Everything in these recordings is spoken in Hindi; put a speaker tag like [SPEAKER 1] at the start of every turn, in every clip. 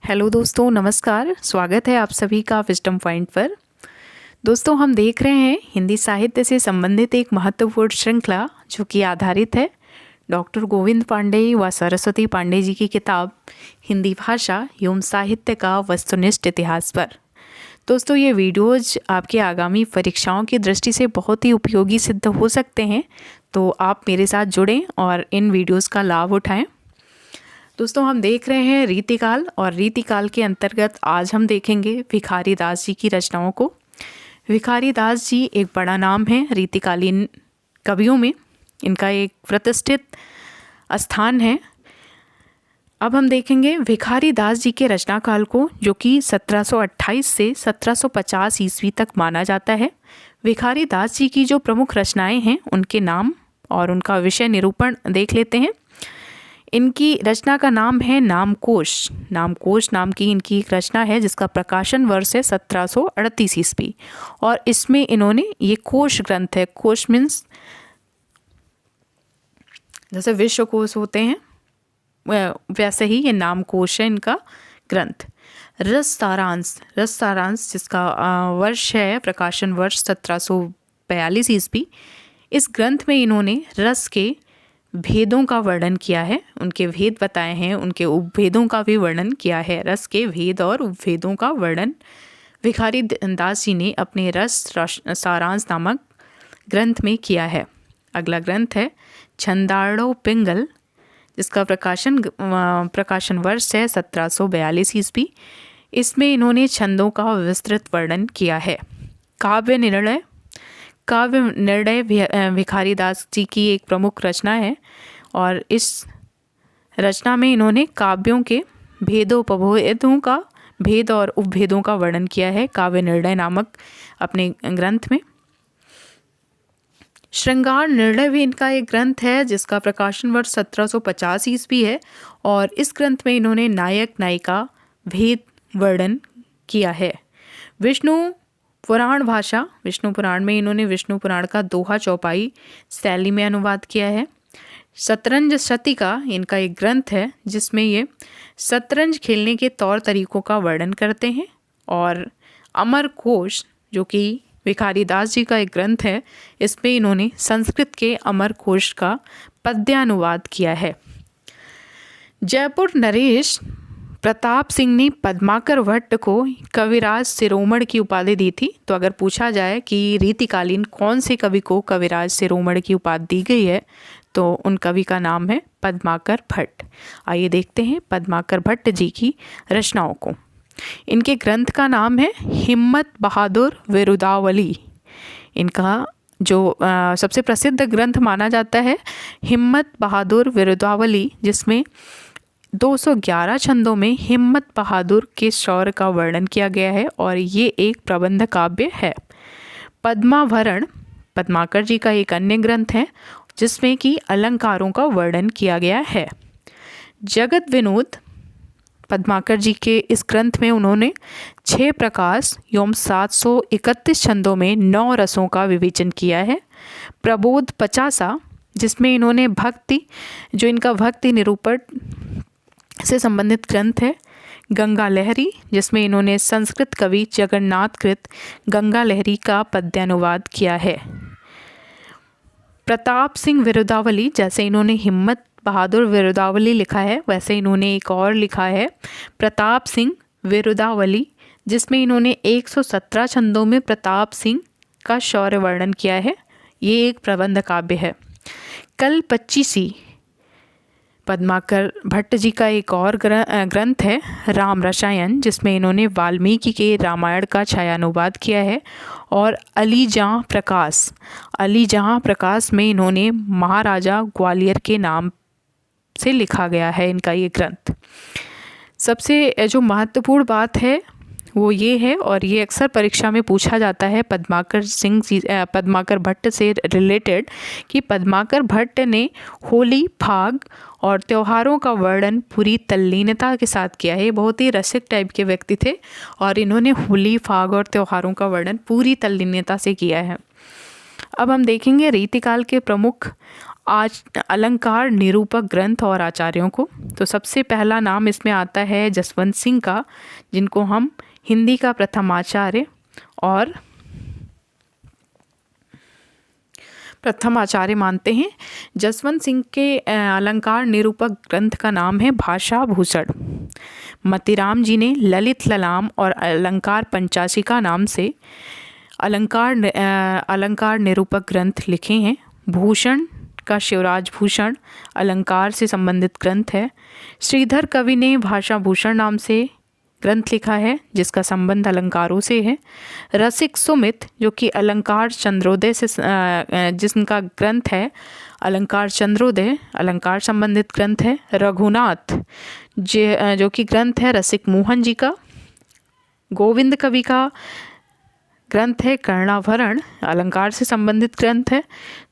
[SPEAKER 1] हेलो दोस्तों, नमस्कार। स्वागत है आप सभी का विजडम पॉइंट पर। दोस्तों, हम देख रहे हैं हिंदी साहित्य से संबंधित एक महत्वपूर्ण श्रृंखला जो कि आधारित है डॉक्टर गोविंद पांडे व सरस्वती पांडे जी की किताब हिंदी भाषा एवं साहित्य का वस्तुनिष्ठ इतिहास पर। दोस्तों, ये वीडियोज आपकी आगामी परीक्षाओं की दृष्टि से बहुत ही उपयोगी सिद्ध हो सकते हैं, तो आप मेरे साथ जुड़ें और इन वीडियोज़ का लाभ उठाएं। दोस्तों, हम देख रहे हैं रीतिकाल, और रीतिकाल के अंतर्गत आज हम देखेंगे भिखारी दास जी की रचनाओं को। भिखारी दास जी एक बड़ा नाम है रीतिकालीन कवियों में, इनका एक प्रतिष्ठित स्थान है। अब हम देखेंगे भिखारी दास जी के रचना काल को, जो कि 1728 से 1750 ईस्वी तक माना जाता है। भिखारी दास जी की जो प्रमुख रचनाएं हैं उनके नाम और उनका विषय निरूपण देख लेते हैं। इनकी रचना का नाम है नामकोश। नामकोश नाम की इनकी एक रचना है जिसका प्रकाशन वर्ष है 1738 ईस्वी, और इसमें इन्होंने ये कोश ग्रंथ है। कोश मीन्स जैसे विश्वकोश होते हैं वैसे ही ये नामकोश है इनका ग्रंथ। रस सारांश जिसका वर्ष है प्रकाशन वर्ष 1742 ईस्वी। इस ग्रंथ में इन्होंने रस के भेदों का वर्णन किया है, उनके भेद बताए हैं, उनके उपभेदों का भी वर्णन किया है। रस के भेद और उपभेदों का वर्णन भिखारी दास जी ने अपने रस सारांश नामक ग्रंथ में किया है। अगला ग्रंथ है छंदाड़ो पिंगल, जिसका प्रकाशन वर्ष है 1742 ईस्वी। इसमें इन्होंने छंदों का विस्तृत वर्णन किया है। काव्य निर्णय भिखारी दास जी की एक प्रमुख रचना है, और इस रचना में इन्होंने काव्यों के भेद और उपभेदों का वर्णन किया है काव्य निर्णय नामक अपने ग्रंथ में। श्रृंगार निर्णय भी इनका एक ग्रंथ है जिसका प्रकाशन वर्ष 1750 ईस्वी है, और इस ग्रंथ में इन्होंने नायक नायिका भेद वर्णन किया है। विष्णु पुराण में इन्होंने विष्णु पुराण का दोहा चौपाई शैली में अनुवाद किया है। शतरंज शतिका इनका एक ग्रंथ है जिसमें ये शतरंज खेलने के तौर तरीकों का वर्णन करते हैं। और अमरकोश, जो कि भिखारी दास जी का एक ग्रंथ है, इसमें इन्होंने संस्कृत के अमरकोश का पद्यानुवाद किया है। जयपुर नरेश प्रताप सिंह ने पद्माकर भट्ट को कविराज शिरोमणि की उपाधि दी थी। तो अगर पूछा जाए कि रीतिकालीन कौन से कवि को कविराज शिरोमणि की उपाधि दी गई है, तो उन कवि का नाम है पद्माकर भट्ट। आइए देखते हैं पद्माकर भट्ट जी की रचनाओं को। इनके ग्रंथ का नाम है हिम्मत बहादुर विरुदावली। इनका जो सबसे प्रसिद्ध ग्रंथ माना जाता है हिम्मत बहादुर विरुदावली, जिसमें 211 छंदों में हिम्मत बहादुर के शौर्य का वर्णन किया गया है, और ये एक प्रबंध काव्य है। पद्माभरण पद्माकर जी का एक अन्य ग्रंथ है जिसमें कि अलंकारों का वर्णन किया गया है। जगत विनोद पद्माकर जी के इस ग्रंथ में उन्होंने 6 प्रकाश एवं 731 छंदों में 9 रसों का विवेचन किया है। प्रबोध पचासा, जिसमें इन्होंने इनका भक्ति निरूपण से संबंधित ग्रंथ है। गंगा लहरी, जिसमें इन्होंने संस्कृत कवि जगन्नाथकृत गंगा लहरी का पद्यानुवाद किया है। प्रताप सिंह विरुदावली, जैसे इन्होंने हिम्मत बहादुर विरुदावली लिखा है वैसे इन्होंने एक और लिखा है प्रताप सिंह विरुदावली, जिसमें इन्होंने 117 छंदों में प्रताप सिंह का शौर्य वर्णन किया है। ये एक प्रबंध काव्य है। कल 25 पद्माकर भट्ट जी का एक और ग्रंथ है राम रसायन, जिसमें इन्होंने वाल्मीकि के रामायण का छायानुवाद किया है। और अली जहाँ प्रकाश में इन्होंने महाराजा ग्वालियर के नाम से लिखा गया है इनका ये ग्रंथ। सबसे जो महत्वपूर्ण बात है वो ये है, और ये अक्सर परीक्षा में पूछा जाता है पद्माकर भट्ट से रिलेटेड, कि पद्माकर भट्ट ने होली, फाग और त्योहारों का वर्णन पूरी तल्लीनता के साथ किया है। बहुत ही रसिक टाइप के व्यक्ति थे, और इन्होंने होली, फाग और त्योहारों का वर्णन पूरी तल्लीनता से किया है। अब हम देखेंगे रीतिकाल के प्रमुख आज अलंकार निरूपक ग्रंथ और आचार्यों को। तो सबसे पहला नाम इसमें आता है जसवंत सिंह का, जिनको हम हिंदी का प्रथम आचार्य और मानते हैं। जसवंत सिंह के अलंकार निरूपक ग्रंथ का नाम है भाषा भूषण। मतीराम जी ने ललित ललाम और अलंकार पंचाशिका नाम से अलंकार निरूपक ग्रंथ लिखे हैं। भूषण का शिवराज भूषण अलंकार से संबंधित ग्रंथ है। श्रीधर कवि ने भाषा भूषण नाम से ग्रंथ लिखा है, जिसका संबंध अलंकारों से है। रसिक सुमित, जो कि अलंकार चंद्रोदय से जिनका ग्रंथ है अलंकार चंद्रोदय, अलंकार संबंधित ग्रंथ है। रघुनाथ जो कि ग्रंथ है रसिक मोहन जी का। गोविंद कवि का ग्रंथ है कर्णाभरण, अलंकार से संबंधित ग्रंथ है।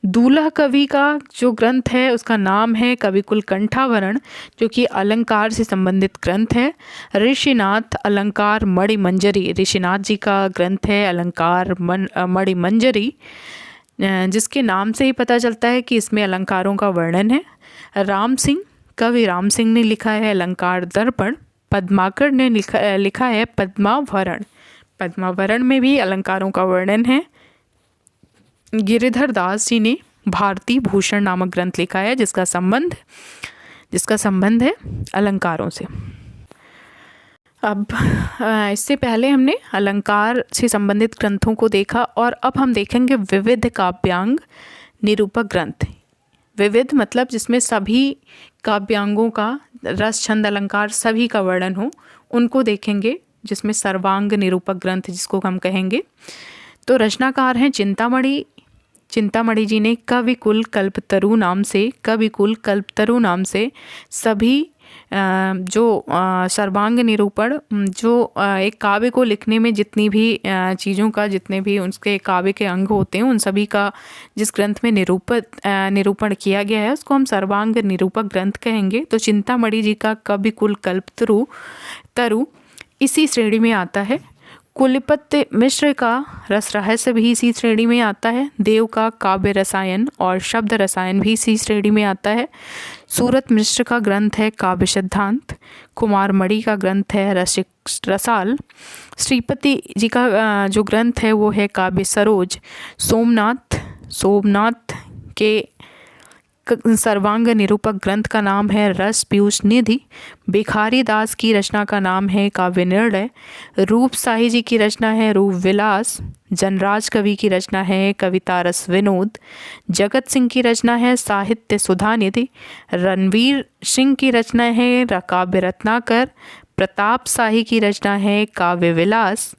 [SPEAKER 1] दूल्हा कवि का जो ग्रंथ है उसका नाम है कविकुल कंठाभरण, जो कि अलंकार से संबंधित ग्रंथ है। ऋषिनाथ अलंकार मणिमंजरी, ऋषिनाथ जी का ग्रंथ है अलंकार मणिमंजरी, जिसके नाम से ही पता चलता है कि इसमें अलंकारों का वर्णन है। राम सिंह, कवि राम सिंह ने लिखा है अलंकार दर्पण। पद्माकर ने लिखा है पद्माभरण, पद्माभरण में भी अलंकारों का वर्णन है। गिरिधर दास जी ने भारती भूषण नामक ग्रंथ लिखा है, जिसका संबंध है अलंकारों से। अब इससे पहले हमने अलंकार से संबंधित ग्रंथों को देखा, और अब हम देखेंगे विविध काव्यांग निरूपक ग्रंथ। विविध मतलब जिसमें सभी काव्यांगों का रस छंद अलंकार सभी का वर्णन हो, उनको देखेंगे, जिसमें सर्वांग निरूपक ग्रंथ जिसको हम कहेंगे। तो रचनाकार हैं चिंतामणि जी ने कविकुल कल्पतरु नाम से सभी जो सर्वांग निरूपण, जो एक काव्य को लिखने में जितनी भी चीज़ों का, जितने भी उसके काव्य के अंग होते हैं, उन सभी का जिस ग्रंथ में निरूपण किया गया है उसको हम सर्वांग निरूपक ग्रंथ कहेंगे। तो चिंतामणि जी का कविकुल कल्पतरु इसी श्रेणी में आता है। कुलपति मिश्र का रस रहस्य भी इसी श्रेणी में आता है। देव का काव्य रसायन और शब्द रसायन भी इसी श्रेणी में आता है। सूरत मिश्र का ग्रंथ है काव्य सिद्धांत। कुमार मणि का ग्रंथ है रसिक रसाल। श्रीपति जी का जो ग्रंथ है वो है काव्य सरोज। सोमनाथ के सर्वांग निरूपक ग्रंथ का नाम है रस पीयूष निधि। भिखारी दास की रचना का नाम है काव्य निर्णय। रूप साही जी की रचना है रूप विलास। जनराज कवि की रचना है कविता रस विनोद। जगत सिंह की रचना है साहित्य सुधा निधि। रणवीर सिंह की रचना है काव्य रत्नाकर। प्रताप शाही की रचना है काव्य विलास।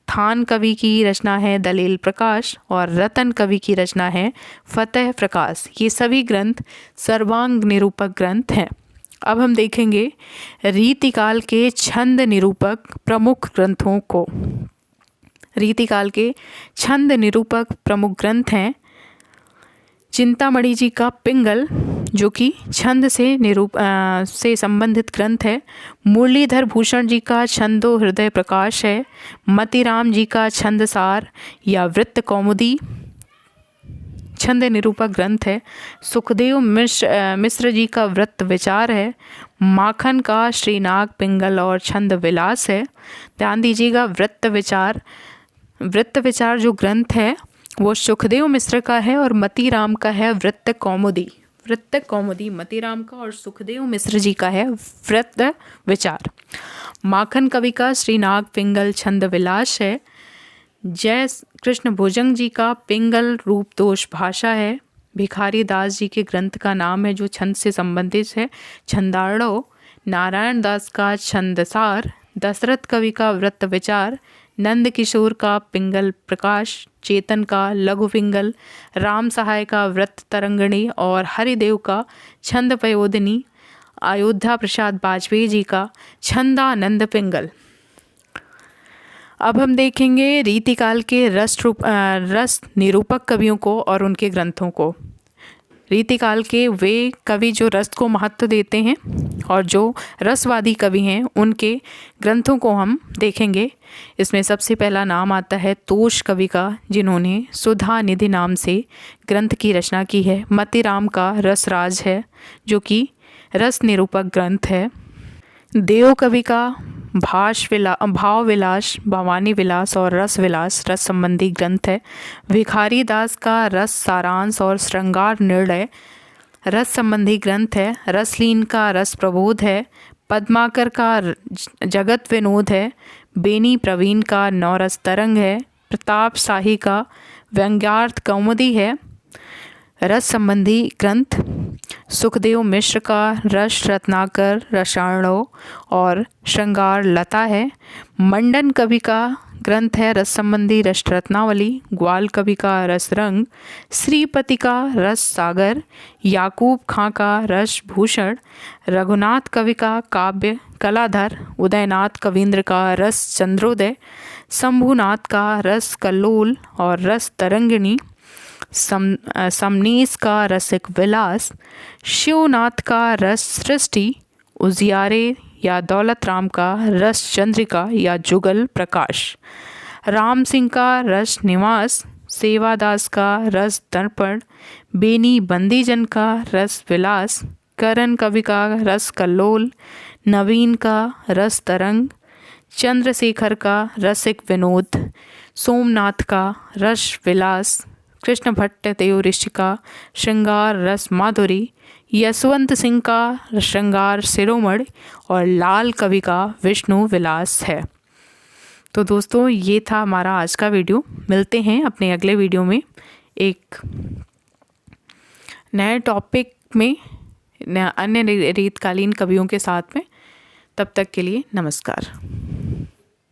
[SPEAKER 1] थान कवि की रचना है दलील प्रकाश और रतन कवि की रचना है फतेह प्रकाश। ये सभी ग्रंथ सर्वांग निरूपक ग्रंथ हैं। अब हम देखेंगे रीतिकाल के छंद निरूपक प्रमुख ग्रंथों को। रीतिकाल के छंद निरूपक प्रमुख ग्रंथ हैं चिंतामणि जी का पिंगल, जो कि छंद से संबंधित ग्रंथ है। मुरलीधर भूषण जी का छंदो हृदय प्रकाश है। मतीराम जी का छंदसार या वृत्त कौमुदी छंद निरूपक ग्रंथ है। सुखदेव मिश्र जी का वृत्त विचार है। माखन का श्रीनाग पिंगल और छंद विलास है। ध्यान दीजिएगा, वृत्त विचार जो ग्रंथ है वो सुखदेव मिश्र का है और मतीराम का है वृत्त कौमुदी मतीराम का और सुखदेव मिश्र जी का है वृत्त विचार। माखन कवि का श्रीनाग पिंगल छंद विलास है। जय कृष्ण भुजंग जी का पिंगल रूप दोष भाषा है। भिखारी दास जी के ग्रंथ का नाम है जो छंद से संबंधित है छंदाड़ो। नारायण दास का छंदसार। दशरथ कवि का वृत्त विचार। नंद किशोर का पिंगल प्रकाश। चेतन का लघु पिंगल। राम सहाय का वृत्त तरंगिणी और हरिदेव का छंद पयोदिनी। अयोध्या प्रसाद वाजपेयी जी का छंदानंद पिंगल। अब हम देखेंगे रीतिकाल के रस निरूपक कवियों को और उनके ग्रंथों को। रीतिकाल के वे कवि जो रस को महत्व देते हैं और जो रसवादी कवि हैं उनके ग्रंथों को हम देखेंगे। इसमें सबसे पहला नाम आता है तोष कवि का, जिन्होंने सुधा निधि नाम से ग्रंथ की रचना की है। मतीराम का रसराज है जो कि रस निरूपक ग्रंथ है। देव कवि का भाव विलास, भवानी विलास और रस विलास रस संबंधी ग्रंथ है। भिखारी दास का रस सारांश और श्रृंगार निर्णय रस संबंधी ग्रंथ है। रसलीन का रस प्रबोध है। पद्माकर का जगत विनोद है। बेनी प्रवीण का नवरस तरंग है। प्रताप शाही का व्यंग्यार्थ कौमुदी है रस संबंधी ग्रंथ। सुखदेव मिश्र का रस रत्नाकर, रसायणों और श्रृंगार लता है। मंडन कवि का ग्रंथ है रस संबंधी रस रत्नावली। ग्वाल कवि का रस रंग। श्रीपति का रस सागर। याकूब खां का रस भूषण। रघुनाथ कवि का काव्य कलाधर। उदयनाथ कवींद्र का रस चंद्रोदय। शंभुनाथ का रस कल्लोल और रस तरंगिणी। समनीस का रसिक विलास। शिवनाथ का रस सृष्टि। उजियारे या दौलत राम का रस चंद्रिका या जुगल प्रकाश। राम सिंह का रस निवास। सेवादास का रस दर्पण। बेनी बंदीजन का रस विलास। करण कवि का रस कल्लोल। नवीन का रस तरंग। चंद्रशेखर का रसिक विनोद। सोमनाथ का रस विलास। कृष्ण भट्ट देव ऋषि का श्रृंगार रस माधुरी। यशवंत सिंह का श्रृंगार शिरोमणि और लाल कवि का विष्णु विलास है। तो दोस्तों ये था हमारा आज का वीडियो। मिलते हैं अपने अगले वीडियो में एक नए टॉपिक में अन्य रीतकालीन कवियों के साथ में। तब तक के लिए नमस्कार।